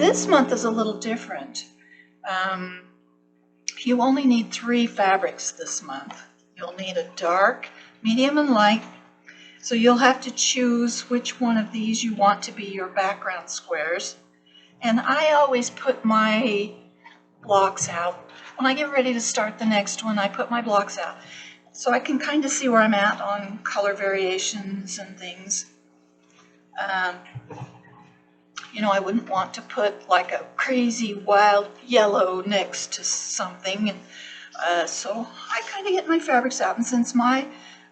this month is a little different. You only need 3 fabrics this month. You'll need a dark, medium, and light. So you'll have to choose which one of these you want to be your background squares. And I always put my blocks out. When I get ready to start the next one, I put my blocks out so I can kind of see where I'm at on color variations and things. You know, I wouldn't want to put like a crazy wild yellow next to something. And so I kind of get my fabrics out. And since my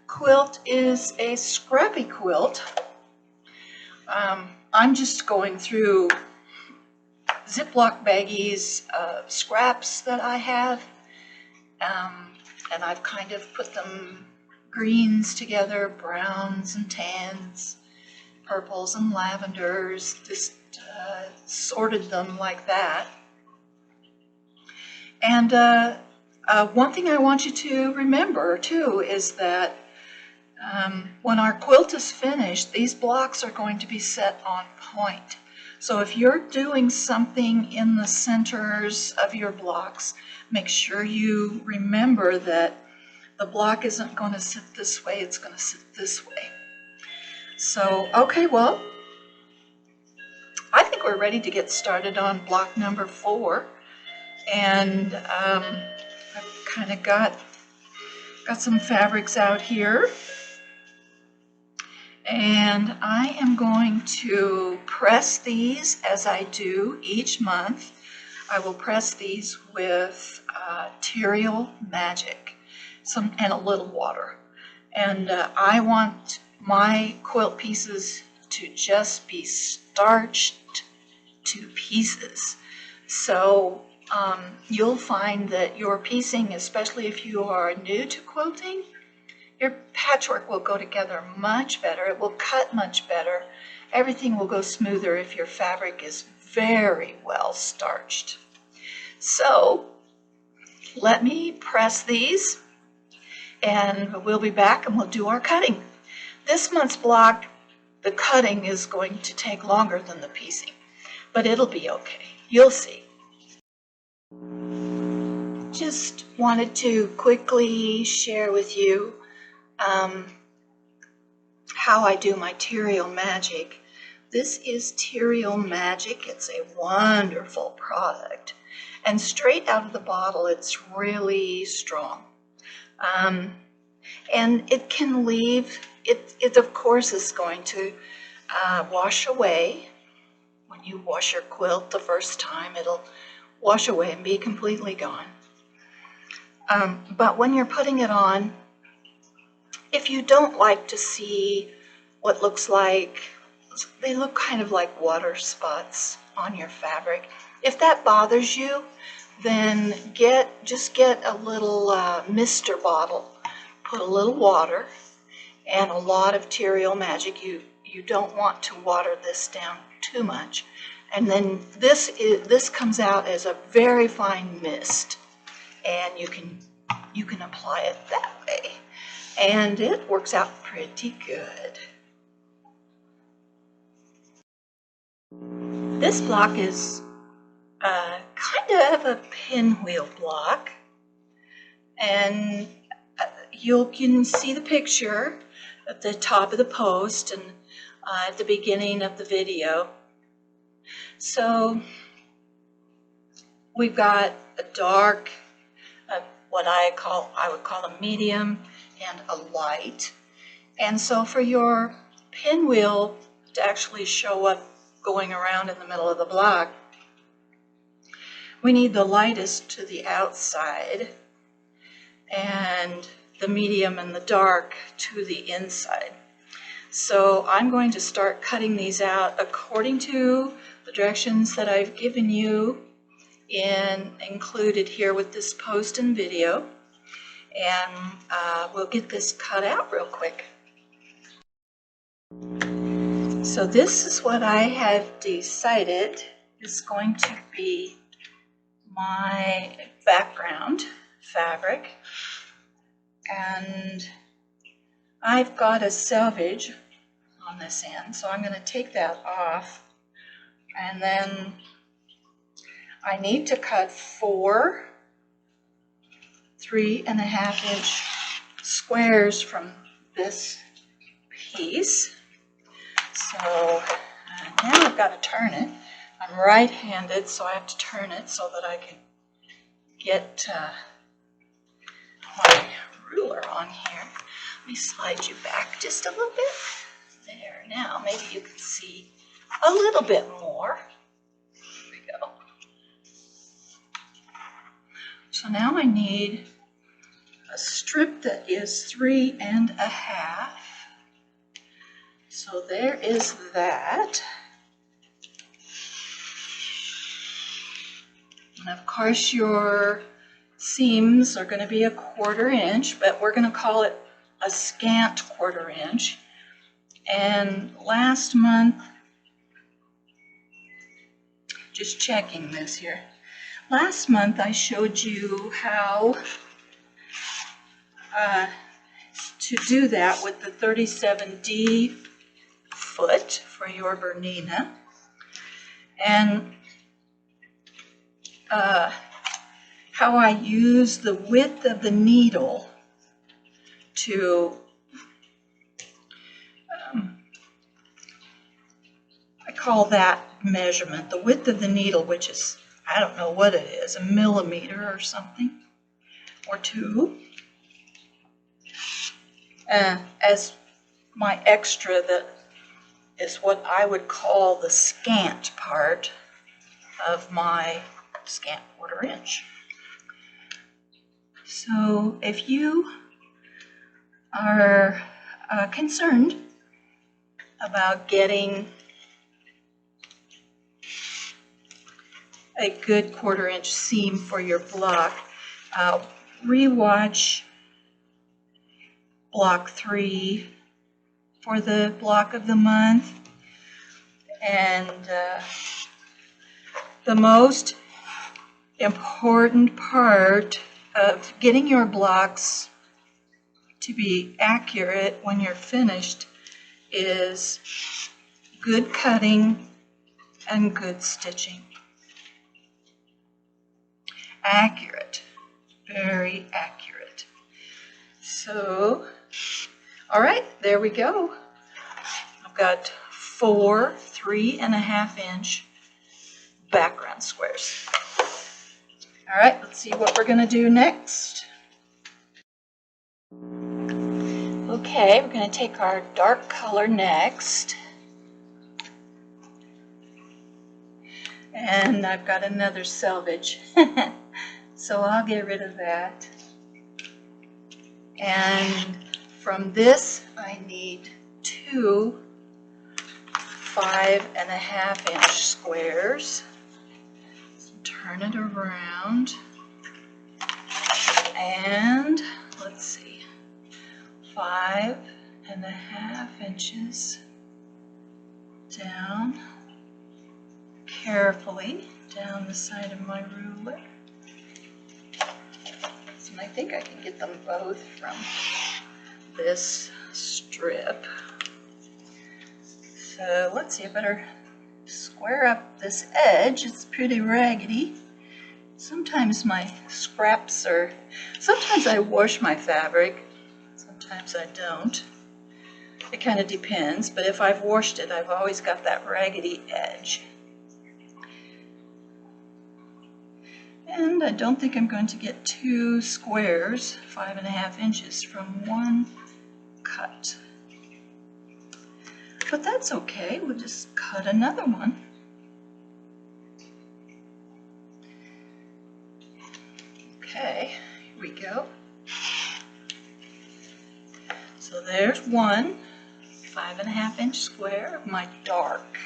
quilt is a scrappy quilt, I'm just going through Ziploc baggies of scraps that I have. And I've kind of put them greens together, browns and tans, purples and lavenders, just sorted them like that. And one thing I want you to remember too is that when our quilt is finished, these blocks are going to be set on point. So if you're doing something in the centers of your blocks, make sure you remember that the block isn't going to sit this way, it's going to sit this way. So, okay, well, I think we're ready to get started on block number 4. And I've kind of got some fabrics out here. And I am going to press these as I do each month. I will press these with Material Magic and a little water. And I want my quilt pieces to just be starched to pieces. So you'll find that your piecing, especially if you are new to quilting, your patchwork will go together much better. It will cut much better. Everything will go smoother if your fabric is very well starched. So let me press these and we'll be back and we'll do our cutting. This month's block, the cutting is going to take longer than the piecing, but it'll be okay. You'll see. Just wanted to quickly share with you how I do my Material Magic. This is Material Magic. It's a wonderful product. And straight out of the bottle, it's really strong. And it can leave, it of course is going to wash away. When you wash your quilt the first time, it'll wash away and be completely gone. But when you're putting it on, if you don't like to see what looks like, they look kind of like water spots on your fabric. If that bothers you, then just get a little mister bottle, put a little water and a lot of Material Magic. You don't want to water this down too much. And then this comes out as a very fine mist, and you can apply it that way. And it works out pretty good. This block is kind of a pinwheel block, and you can see the picture at the top of the post and at the beginning of the video. So we've got a dark, what I would call a medium, and a light. And so for your pinwheel to actually show up going around in the middle of the block, we need the lightest to the outside and the medium and the dark to the inside. So I'm going to start cutting these out according to the directions that I've given you included here with this post and video. And we'll get this cut out real quick. So this is what I have decided is going to be my background fabric. And I've got a selvage on this end, so I'm going to take that off and then I need to cut 4 3.5-inch squares from this piece. So now I've got to turn it. I'm right-handed, so I have to turn it so that I can get my ruler on here. Let me slide you back just a little bit. There, now maybe you can see a little bit more. Here we go. So now I need a strip that is 3.5. So there is that. And of course your seams are going to be a 1/4 inch, but we're going to call it a scant 1/4 inch. And last month, just checking this here, last month I showed you how to do that with the 37D foot for your Bernina. And how I use the width of the needle to, I call that measurement, the width of the needle, which is, I don't know what it is, 1 millimeter or something, or 2, as my extra that is what I would call the scant part of my scant 1/4 inch. So if you are concerned about getting a good 1/4 inch seam for your block, rewatch block 3 for the block of the month. And the most important part of getting your blocks to be accurate when you're finished is good cutting and good stitching. Accurate, very accurate. So, all right, there we go. I've got 4 3.5-inch background squares. All right, let's see what we're going to do next. Okay, we're going to take our dark color next. And I've got another selvage, so I'll get rid of that. And from this, I need 2 5.5-inch squares. So turn it around, and let's see, 5.5 inches down, carefully down the side of my ruler. And I think I can get them both from this strip. So let's see, I better square up this edge. It's pretty raggedy. Sometimes my scraps are, sometimes I wash my fabric, sometimes I don't. It kind of depends, but if I've washed it, I've always got that raggedy edge. And I don't think I'm going to get 2 squares, 5.5 inches from one cut. But that's okay, we'll just cut another one. Okay, here we go. So there's one 5.5-inch square of my dark.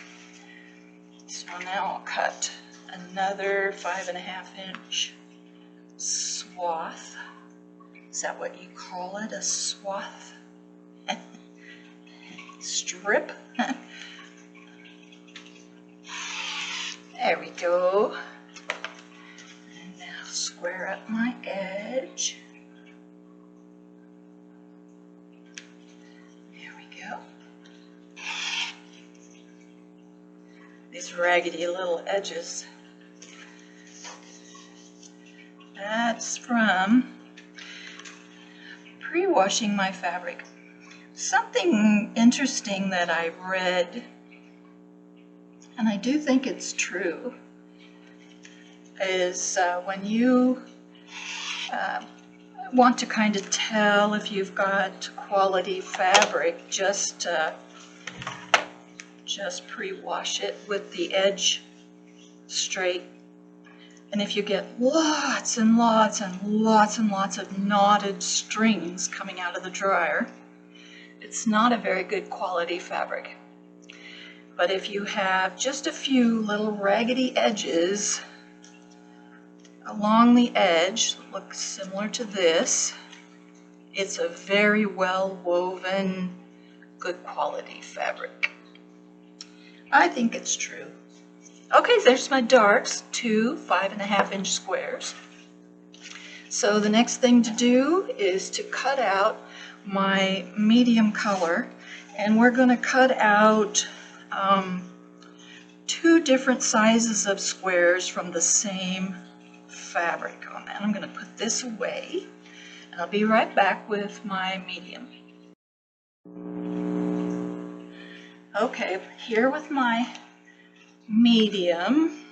So now I'll cut another 5.5-inch swath. Is that what you call it, a swath? Strip. There we go. And now square up my edge. There we go. These raggedy little edges That's from pre-washing my fabric. Something interesting that I read, and I do think it's true, is when you want to kind of tell if you've got quality fabric, just pre-wash it with the edge straight. And if you get lots and lots and lots and lots of knotted strings coming out of the dryer, it's not a very good quality fabric. But if you have just a few little raggedy edges along the edge that looks similar to this, it's a very well woven, good quality fabric. I think it's true. Okay, there's my darts, 2 5.5-inch squares. So the next thing to do is to cut out my medium color, and we're going to cut out 2 different sizes of squares from the same fabric on that. I'm going to put this away, and I'll be right back with my medium. Okay, here with my medium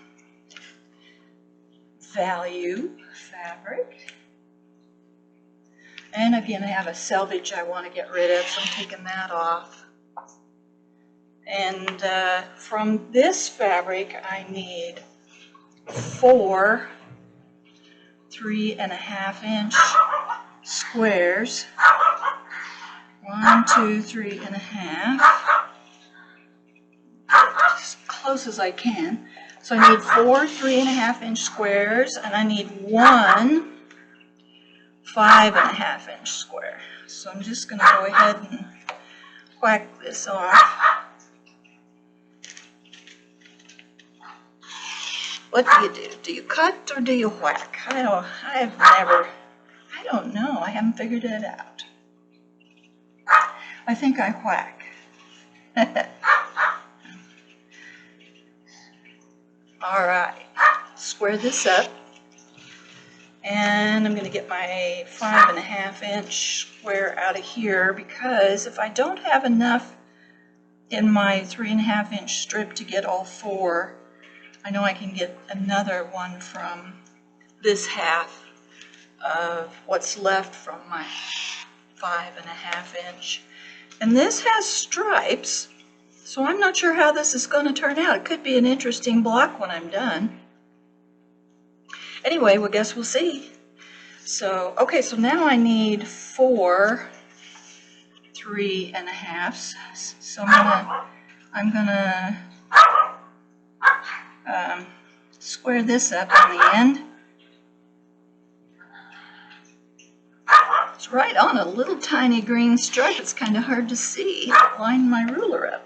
value fabric. And again, I have a selvage I want to get rid of, so I'm taking that off. And from this fabric, I need 4 3.5-inch squares. 1, 2, 3.5. As close as I can. So I need 4 3.5-inch squares, and I need 1 5.5-inch square. So I'm just going to go ahead and whack this off. What do? Do you cut or do you whack? I don't know. I haven't figured it out. I think I whack. All right, square this up. And I'm going to get my 5.5-inch square out of here, because if I don't have enough in my 3.5-inch strip to get all 4, I know I can get another one from this half of what's left from my 5.5-inch. And this has stripes, so I'm not sure how this is going to turn out. It could be an interesting block when I'm done. Anyway, well, guess we'll see. So, okay, so now I need 4 3.5s. So I'm gonna square this up on the end. It's right on a little tiny green stripe. It's kind of hard to see. Line my ruler up.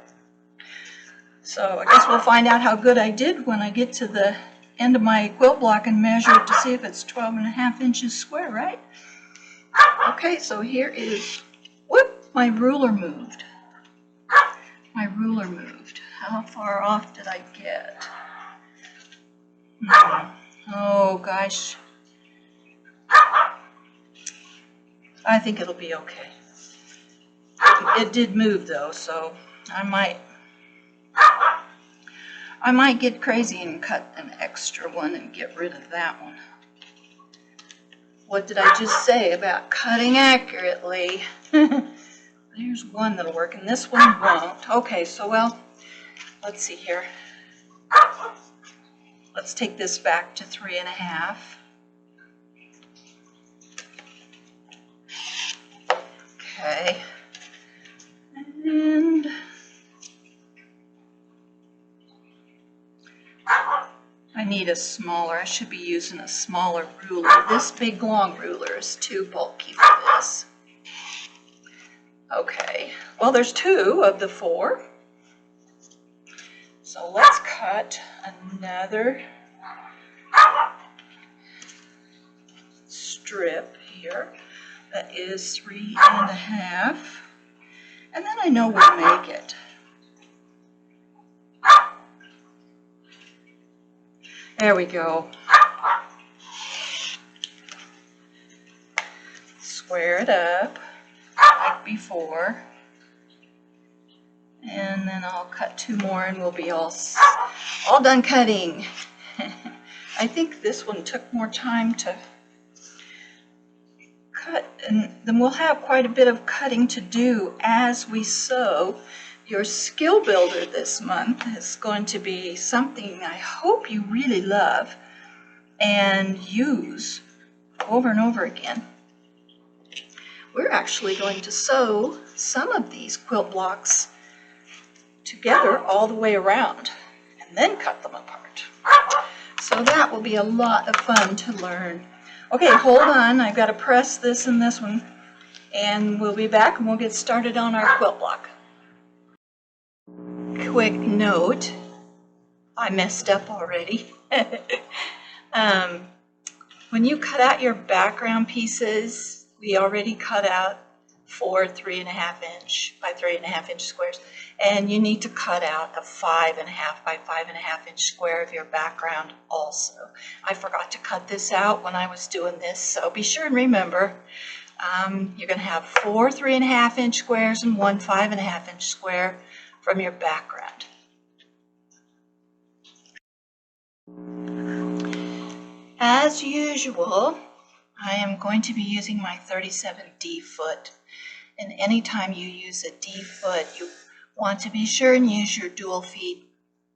So I guess we'll find out how good I did when I get to the end of my quilt block and measure it to see if it's 12.5 inches square, right? Okay, so here is, whoop, my ruler moved. My ruler moved. How far off did I get? Oh gosh. I think it'll be okay. It did move though, so I might get crazy and cut an extra one and get rid of that one. What did I just say about cutting accurately? There's one that'll work and this one won't. Okay, so well, let's see here. Let's take this back to 3.5. Okay. And I need a smaller, I should be using a smaller ruler. This big long ruler is too bulky for this. Okay, well there's 2 of the 4. So let's cut another strip here that is 3.5. And then I know we'll make it. There we go. square it up like before. And then I'll cut 2 more and we'll be all done cutting. I think this one took more time to cut, and then we'll have quite a bit of cutting to do as we sew. Your skill builder this month is going to be something I hope you really love and use over and over again. We're actually going to sew some of these quilt blocks together all the way around and then cut them apart. So that will be a lot of fun to learn. Okay, hold on, I've got to press this and this one, and we'll be back and we'll get started on our quilt block. Quick note, I messed up already. When you cut out your background pieces, we already cut out 4 3.5 inch by 3.5 inch squares, and you need to cut out a 5.5 by 5.5 inch square of your background also. I forgot to cut this out when I was doing this, so be sure and remember you're going to have 4 3.5 inch squares and 1 5.5 inch square from your background. As usual, I am going to be using my 37D foot. And anytime you use a D foot, you want to be sure and use your dual feet.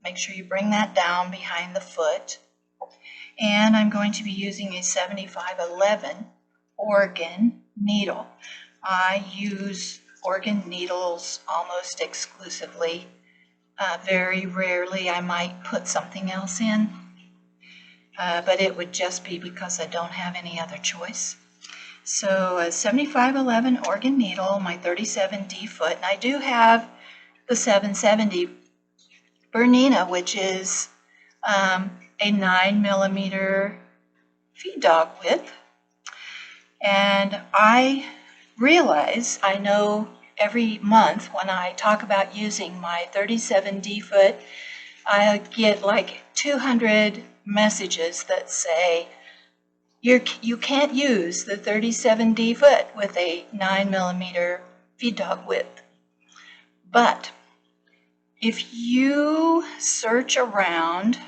Make sure you bring that down behind the foot. And I'm going to be using a 7511 Oregon needle. I use Oregon needles almost exclusively. Very rarely I might put something else in, but it would just be because I don't have any other choice. So a 7511 Oregon needle, my 37D foot, and I do have the 770 Bernina, which is a 9mm feed dog width. And I realize, I know every month when I talk about using my 37D foot, I get like 200 messages that say, you can't use the 37D foot with a 9mm feed dog width. But if you search around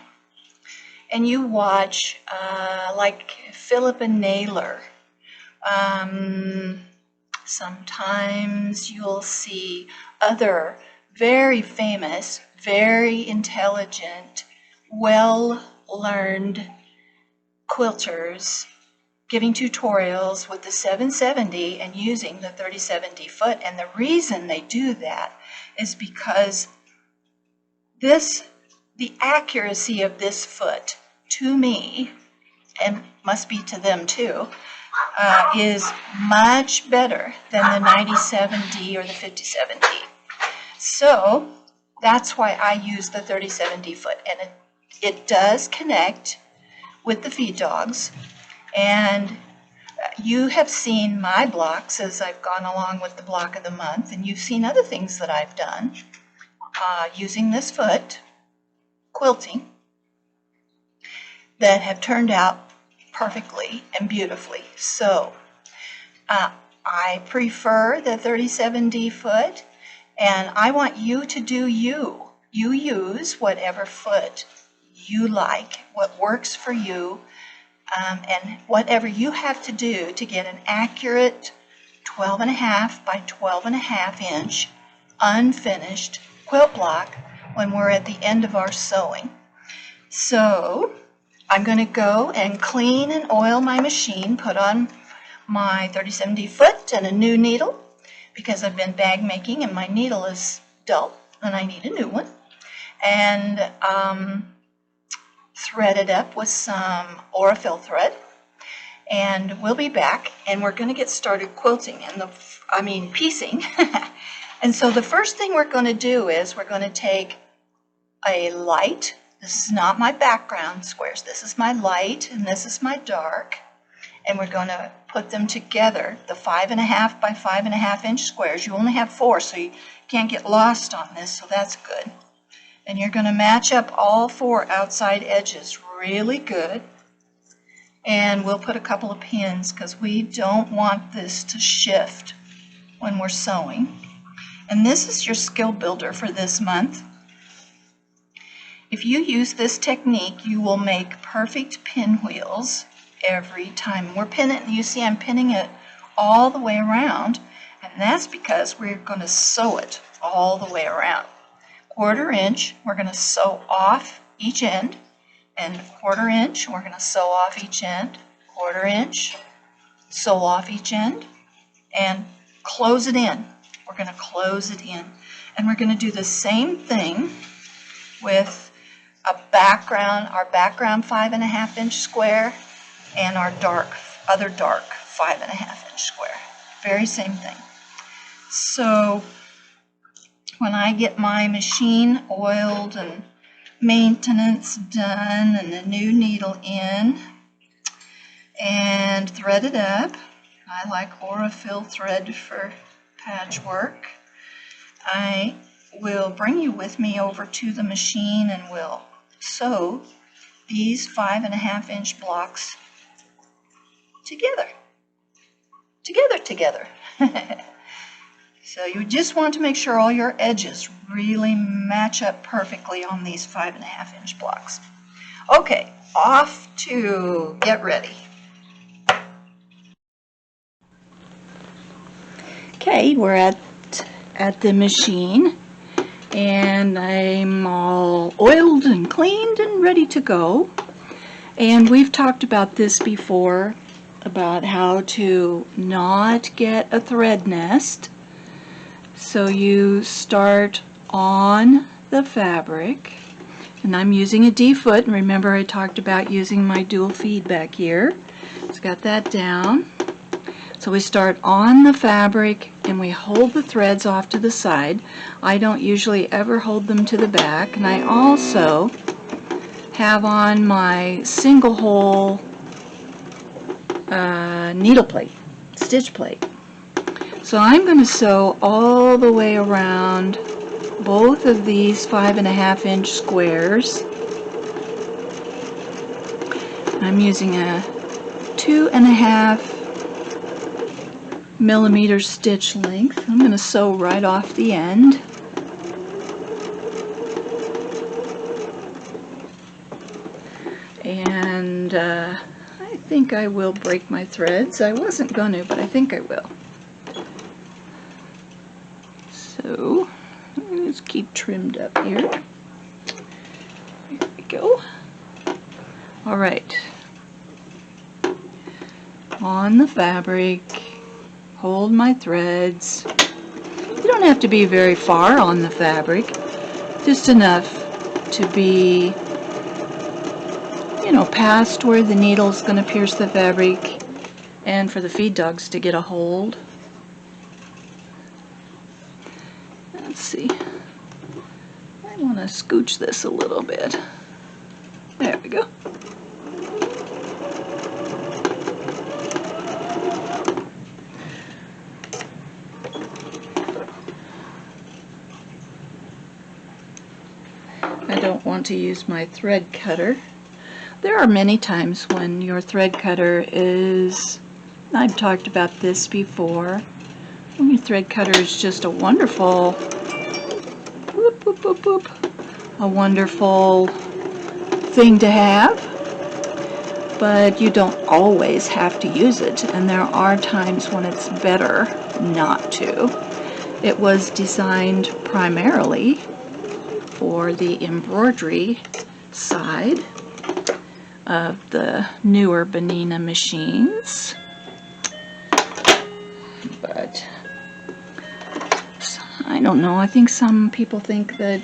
and you watch like Philippa Naylor, sometimes you'll see other very famous, very intelligent, well-learned quilters giving tutorials with the 770 and using the 37D foot. And the reason they do that is because the accuracy of this foot to me, and must be to them too, is much better than the 97D or the 57D. So that's why I use the 37D foot, and it does connect with the feed dogs. And you have seen my blocks as I've gone along with the block of the month, and you've seen other things that I've done using this foot, quilting, that have turned out perfectly and beautifully. So I prefer the 37D foot, and I want you to do you. You use whatever foot you like, what works for you, and whatever you have to do to get an accurate 12.5 by 12.5 inch unfinished quilt block when we're at the end of our sewing. So I'm going to go and clean and oil my machine, put on my 37D foot and a new needle, because I've been bag making and my needle is dull and I need a new one, and thread it up with some Aurifil thread. And we'll be back and we're going to get started quilting, and piecing. And so the first thing we're going to do is we're going to take a light. This is not my background squares. This is my light and this is my dark. And we're going to put them together, the 5.5 by 5.5 inch squares. You only have 4, so you can't get lost on this, so that's good. And you're going to match up all 4 outside edges really good. And we'll put a couple of pins because we don't want this to shift when we're sewing. And this is your skill builder for this month. If you use this technique, you will make perfect pinwheels every time. We're pinning, you see I'm pinning it all the way around, and that's because we're going to sew it all the way around. 1/4 inch, we're going to sew off each end, and 1/4 inch, we're going to sew off each end, 1/4 inch, sew off each end, and close it in. We're going to close it in. And we're going to do the same thing with a background, our background 5.5 inch square, and our other dark 5.5 inch square. Very same thing. So when I get my machine oiled and maintenance done and the new needle in and threaded up, I like Aurifil thread for patchwork, I will bring you with me over to the machine and we'll sew these 5.5 inch blocks together. So you just want to make sure all your edges really match up perfectly on these 5.5 inch blocks. Okay, off to get ready. Okay, we're at the machine, and I'm all oiled and cleaned and ready to go. And we've talked about this before, about how to not get a thread nest. So you start on the fabric, and I'm using a D-foot, and remember I talked about using my dual feed back here. So got that down. So we start on the fabric and we hold the threads off to the side. I don't usually ever hold them to the back, and I also have on my single hole needle plate, stitch plate. So I'm going to sew all the way around both of these 5.5 inch squares. I'm using a 2.5 millimeter stitch length. I'm going to sew right off the end. And I think I will break my threads. I wasn't going to, but I think I will. So let's keep trimmed up here. There we go. All right. On the fabric, hold my threads. You don't have to be very far on the fabric, just enough to be, you know, past where the needle's going to pierce the fabric and for the feed dogs to get a hold. Let's see. I want to scooch this a little bit. There we go. I don't want to use my thread cutter. There are many times when your thread cutter is, I've talked about this before, when your thread cutter is just a wonderful, whoop, whoop, whoop, whoop, a wonderful thing to have, but you don't always have to use it, and there are times when it's better not to. It was designed primarily for the embroidery side of the newer Bernina machines, but I don't know, I think some people think that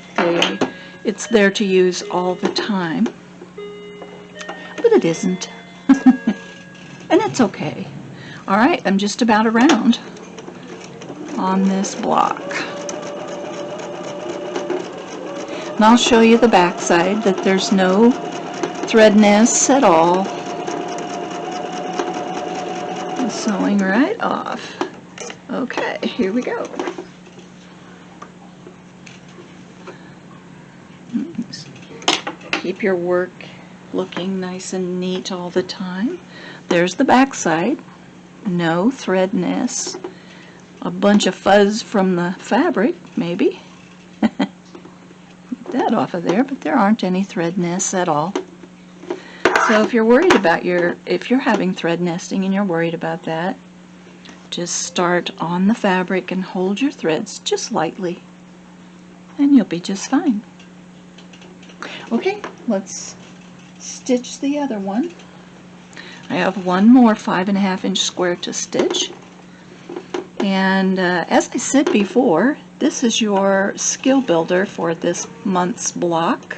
it's there to use all the time, but it isn't. And it's okay. Alright, I'm just about around on this block. And I'll show you the back side, that there's no thread nests at all. I'm sewing right off. Okay, here we go. Keep your work looking nice and neat all the time. There's the back side. No thread nests. A bunch of fuzz from the fabric, maybe. Get that off of there, but there aren't any thread nests at all. So if you're worried about if you're having thread nesting and you're worried about that, just start on the fabric and hold your threads just lightly, and you'll be just fine. Okay, let's stitch the other one. I have one more 5.5 inch square to stitch. And as I said before, this is your skill builder for this month's block.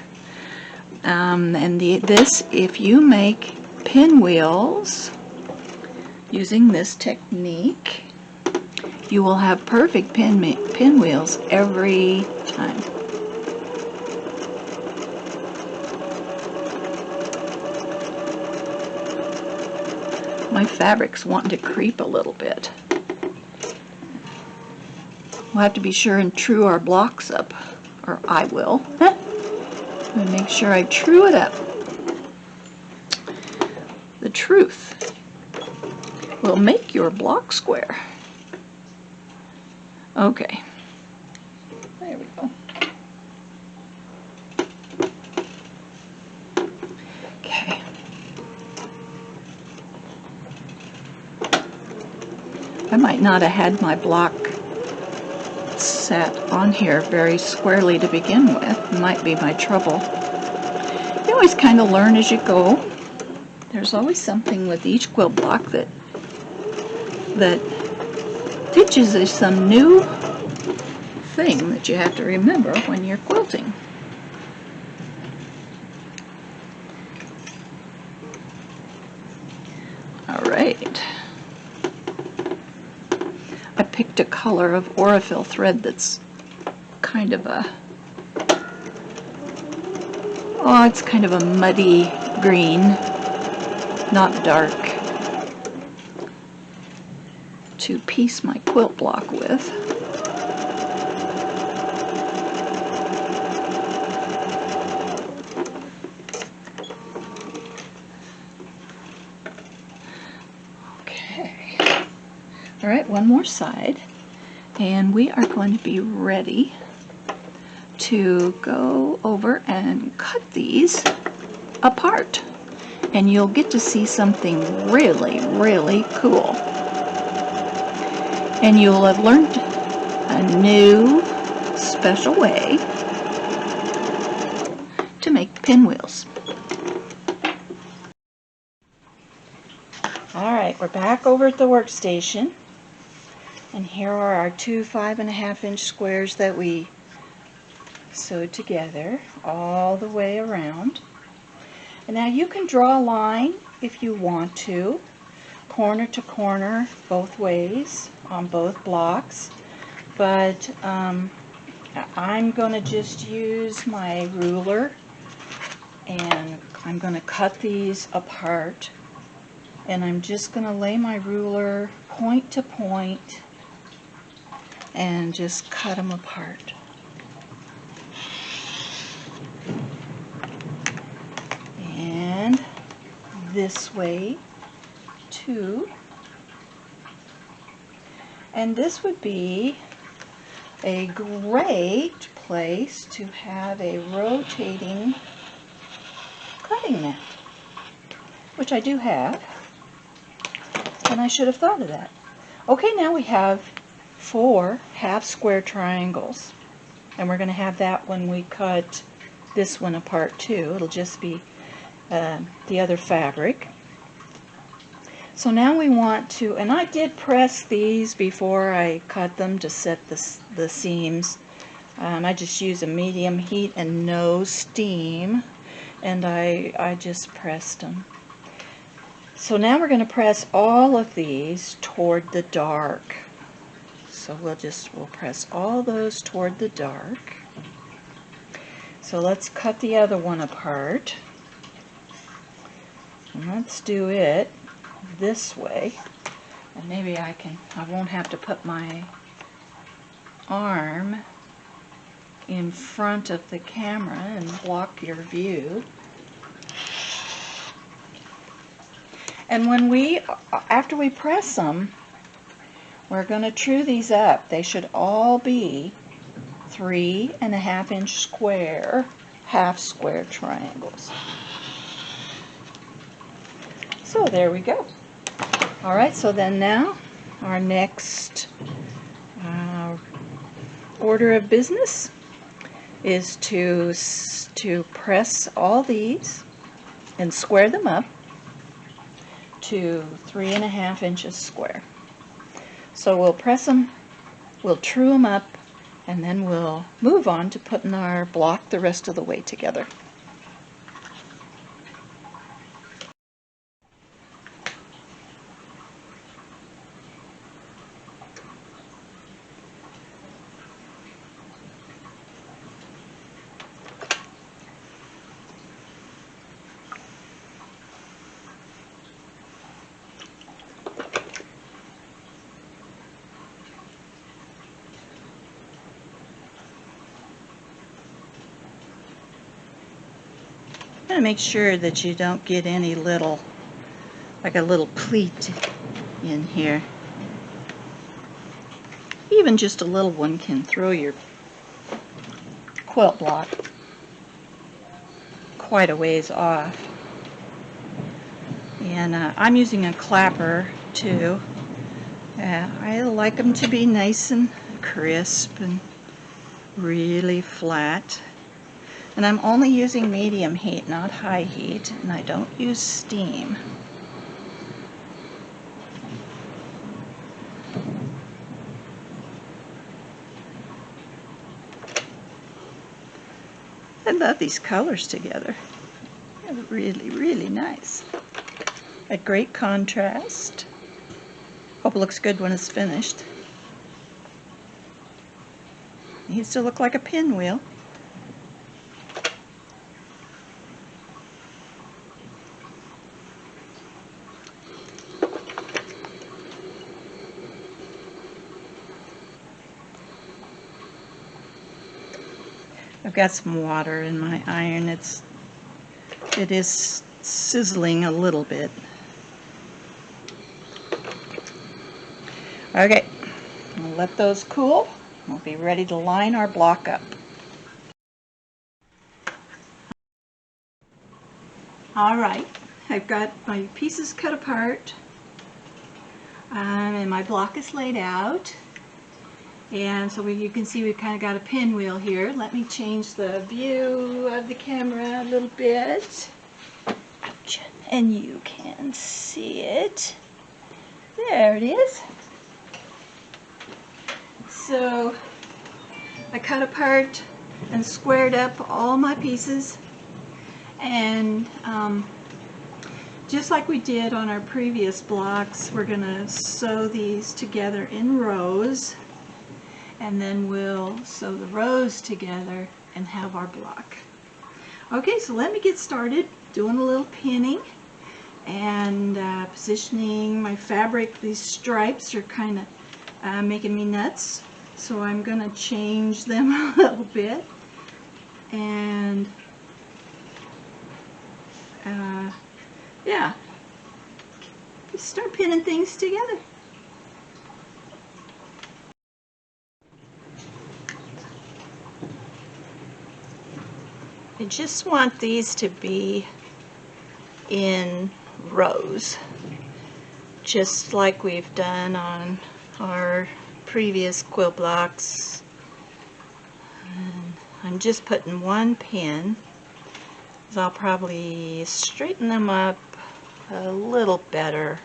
This, if you make pinwheels using this technique, you will have perfect pinwheels every time. My fabric's wanting to creep a little bit. We'll have to be sure and true our blocks up, or I will. And make sure I true it up. The truth will make your block square. Okay, there we go. Okay. I might not have had my block set on here very squarely to begin with. Might be my trouble. You always kind of learn as you go. There's always something with each quilt block that teaches you some new thing that you have to remember when you're quilting. All right. I picked a color of Aurifil thread that's kind of it's kind of a muddy green, not dark, to piece my quilt block with. Okay. All right, one more side, and we are going to be ready to go over and cut these apart, and you'll get to see something really, really cool. And you'll have learned a new special way to make pinwheels. Alright, we're back over at the workstation, and here are our two 5.5 inch squares that we sewed together all the way around. And now you can draw a line if you want to, corner to corner both ways on both blocks, but I'm going to just use my ruler, and I'm going to cut these apart, and I'm just going to lay my ruler point to point and just cut them apart. And this way too. And this would be a great place to have a rotating cutting mat, which I do have, and I should have thought of that. Okay, now we have 4 half square triangles, and we're going to have that when we cut this one apart too. It'll just be the other fabric. So now we want to, and I did press these before I cut them to set the seams. I just use a medium heat and no steam, and I just pressed them. So now we're going to press all of these toward the dark. So we'll press all those toward the dark. So let's cut the other one apart. And let's do it this way, and maybe I won't have to put my arm in front of the camera and block your view. And after we press them, we're going to true these up. They should all be 3.5 inch square, half square triangles. So there we go. All right, so then now our next order of business is to press all these and square them up to 3.5 inches square. So we'll press them, we'll true them up, and then we'll move on to putting our block the rest of the way together. Make sure that you don't get any little, like a little pleat in here. Even just a little one can throw your quilt block quite a ways off. And I'm using a clapper too. I like them to be nice and crisp and really flat. And I'm only using medium heat, not high heat, and I don't use steam. I love these colors together. They're really, really nice. A great contrast. Hope it looks good when it's finished. Needs to look like a pinwheel. I've got some water in my iron. It is sizzling a little bit. Okay, we'll let those cool. We'll be ready to line our block up. All right, I've got my pieces cut apart, and my block is laid out. And so you can see we've kind of got a pinwheel here. Let me change the view of the camera a little bit. Ouch. And you can see it. There it is. So I cut apart and squared up all my pieces. And just like we did on our previous blocks, we're going to sew these together in rows. And then we'll sew the rows together and have our block. Okay, so let me get started doing a little pinning and positioning my fabric. These stripes are kind of making me nuts, so I'm going to change them a little bit and yeah, just start pinning things together. I just want these to be in rows, just like we've done on our previous quilt blocks. And I'm just putting one pin, because I'll probably straighten them up a little better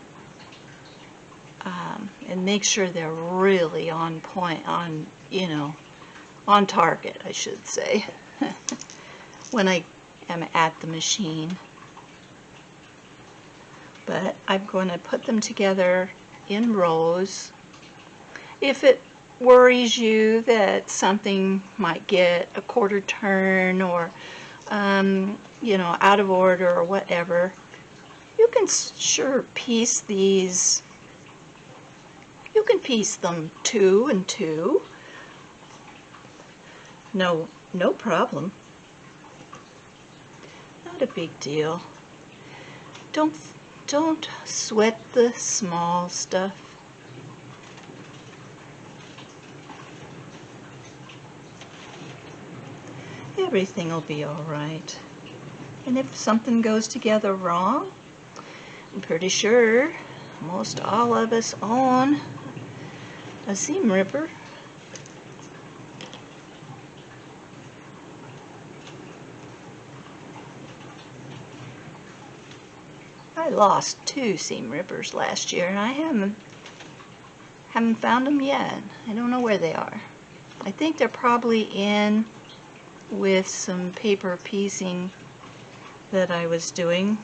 and make sure they're really on point, on target, I should say. When I am at the machine. But I'm going to put them together in rows. If it worries you that something might get a quarter turn or out of order or whatever, you can sure piece these. You can piece them 2 and 2. No problem. Not a big deal. Don't Don't sweat the small stuff. Everything will be all right. And if something goes together wrong, I'm pretty sure most all of us own a seam ripper. I lost 2 seam rippers last year, and I haven't found them yet. I don't know where they are. I think they're probably in with some paper piecing that I was doing,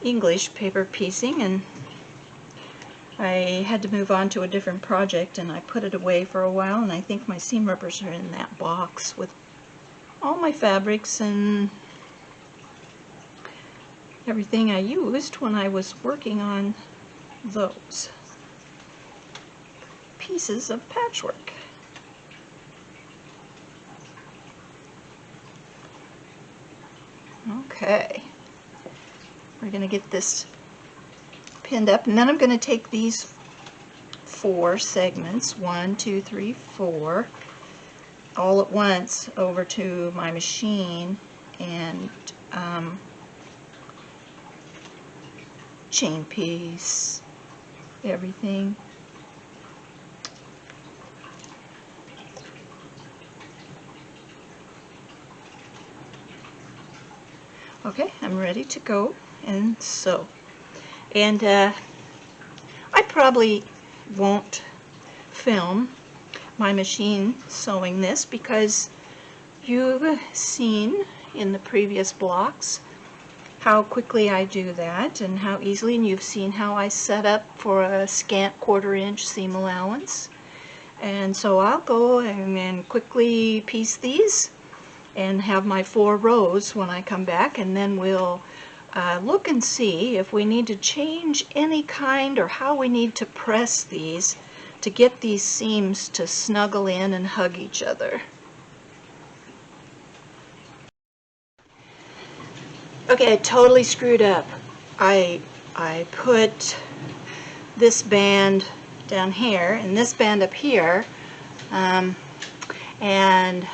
English paper piecing, and I had to move on to a different project and I put it away for a while, and I think my seam rippers are in that box with all my fabrics and everything I used when I was working on those pieces of patchwork. Okay, we're going to get this pinned up, and then I'm going to take these 4 segments, 1, 2, 3, 4, all at once over to my machine and chain piece everything. Okay, I'm ready to go and sew. And I probably won't film my machine sewing this because you've seen in the previous blocks how quickly I do that and how easily, and you've seen how I set up for a scant 1/4 inch seam allowance. And so I'll go and quickly piece these and have my 4 rows when I come back, and then we'll look and see if we need to change any kind or how we need to press these to get these seams to snuggle in and hug each other. Okay, I totally screwed up. I put this band down here and this band up here, and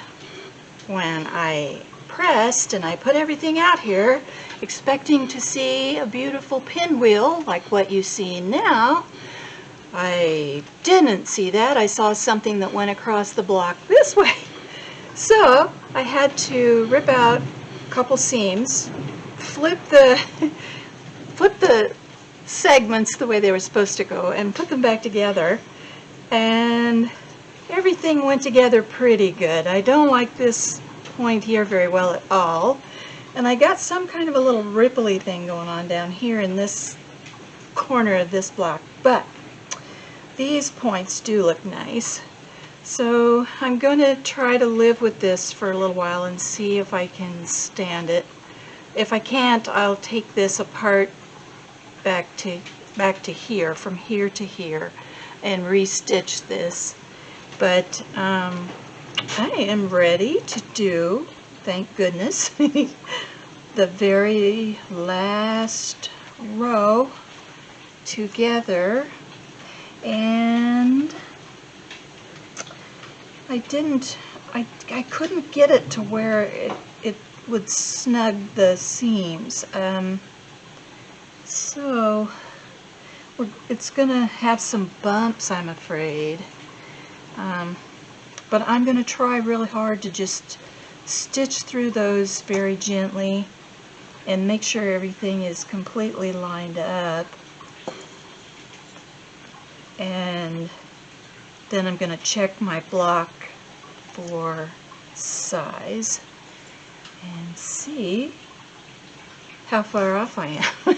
when I pressed and I put everything out here expecting to see a beautiful pinwheel like what you see now, I didn't see that. I saw something that went across the block this way. So I had to rip out a couple seams, flip the segments the way they were supposed to go and put them back together, and everything went together pretty good. I don't like this point here very well at all, and I got some kind of a little ripply thing going on down here in this corner of this block, but these points do look nice. So I'm going to try to live with this for a little while and see if I can stand it. If I can't, I'll take this apart back to here, from here to here, and re-stitch this. But I am ready to do, thank goodness, the very last row together. And I couldn't get it to where it would snug the seams. So it's gonna have some bumps, I'm afraid. But I'm gonna try really hard to just stitch through those very gently and make sure everything is completely lined up. And then I'm going to check my block for size and see how far off I am.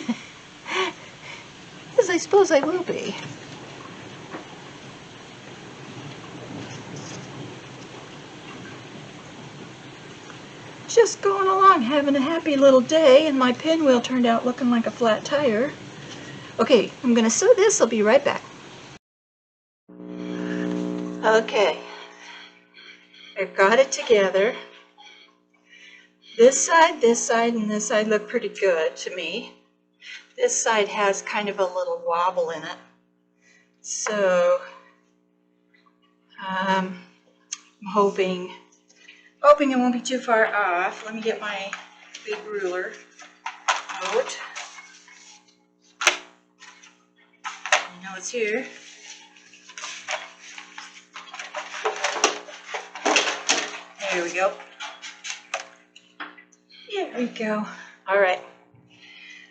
Because I suppose I will be. Just going along, having a happy little day, and my pinwheel turned out looking like a flat tire. Okay, I'm going to sew this. I'll be right back. Okay, I've got it together. This side, and this side look pretty good to me. This side has kind of a little wobble in it. So I'm hoping it won't be too far off. Let me get my big ruler out. I know it's here. There we go. There we go. All right.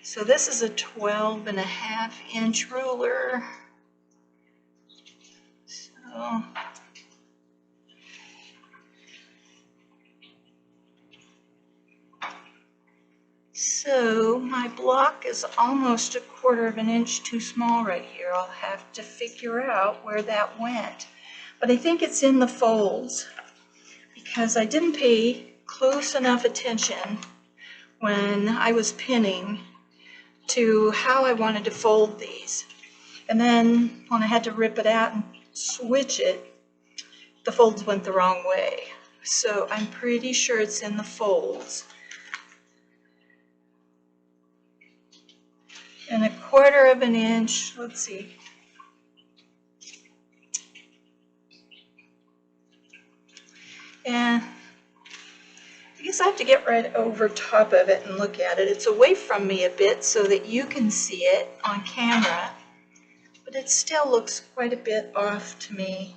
So this is a 12.5-inch ruler. So my block is almost 1/4 of an inch too small right here. I'll have to figure out where that went. But I think it's in the folds because I didn't pay close enough attention when I was pinning to how I wanted to fold these. And then when I had to rip it out and switch it, the folds went the wrong way. So I'm pretty sure it's in the folds. And 1/4 of an inch, let's see. And I guess I have to get right over top of it and look at it. It's away from me a bit so that you can see it on camera, but it still looks quite a bit off to me.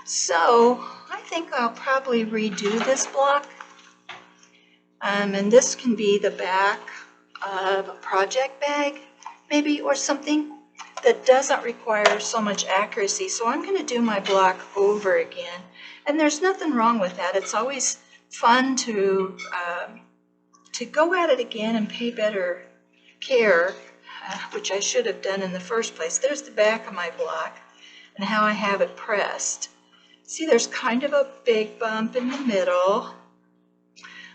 So I think I'll probably redo this block. And this can be the back of a project bag, maybe, or something that doesn't require so much accuracy. So I'm going to do my block over again. And there's nothing wrong with that. It's always fun to go at it again and pay better care, which I should have done in the first place. There's the back of my block and how I have it pressed. See, there's kind of a big bump in the middle,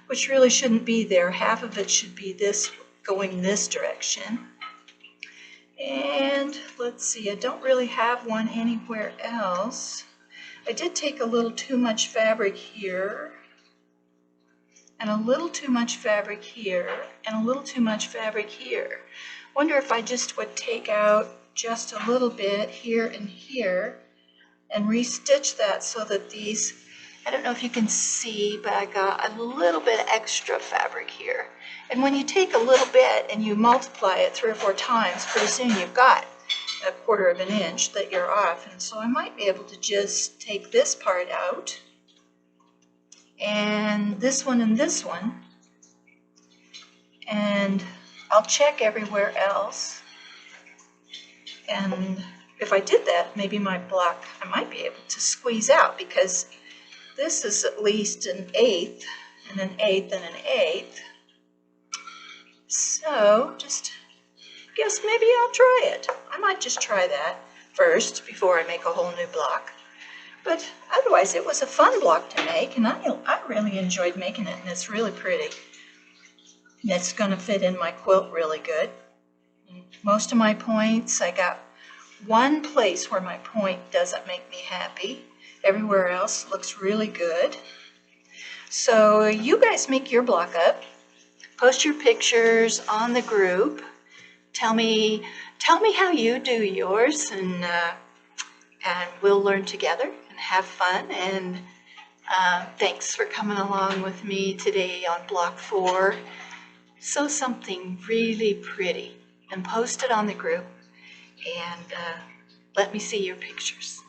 which really shouldn't be there. Half of it should be this, going this direction. And let's see, I don't really have one anywhere else. I did take a little too much fabric here, and a little too much fabric here, and a little too much fabric here. Wonder if I just would take out just a little bit here and here and restitch that so that these, I don't know if you can see, but I got a little bit extra fabric here. And when you take a little bit and you multiply it 3 or 4 times, pretty soon you've got 1/4 of an inch that you're off. And so I might be able to just take this part out, and this one, and I'll check everywhere else. And if I did that, maybe my block, I might be able to squeeze out, because this is at least 1/8 and 1/8 and 1/8. So just guess maybe I'll try it. I might just try that first before I make a whole new block. But otherwise, it was a fun block to make, and I really enjoyed making it, and it's really pretty. And it's going to fit in my quilt really good. Most of my points, I got one place where my point doesn't make me happy. Everywhere else looks really good. So you guys make your block up. Post your pictures on the group. Tell me how you do yours, and we'll learn together and have fun. And thanks for coming along with me today on block 4. Sew something really pretty and post it on the group, and let me see your pictures.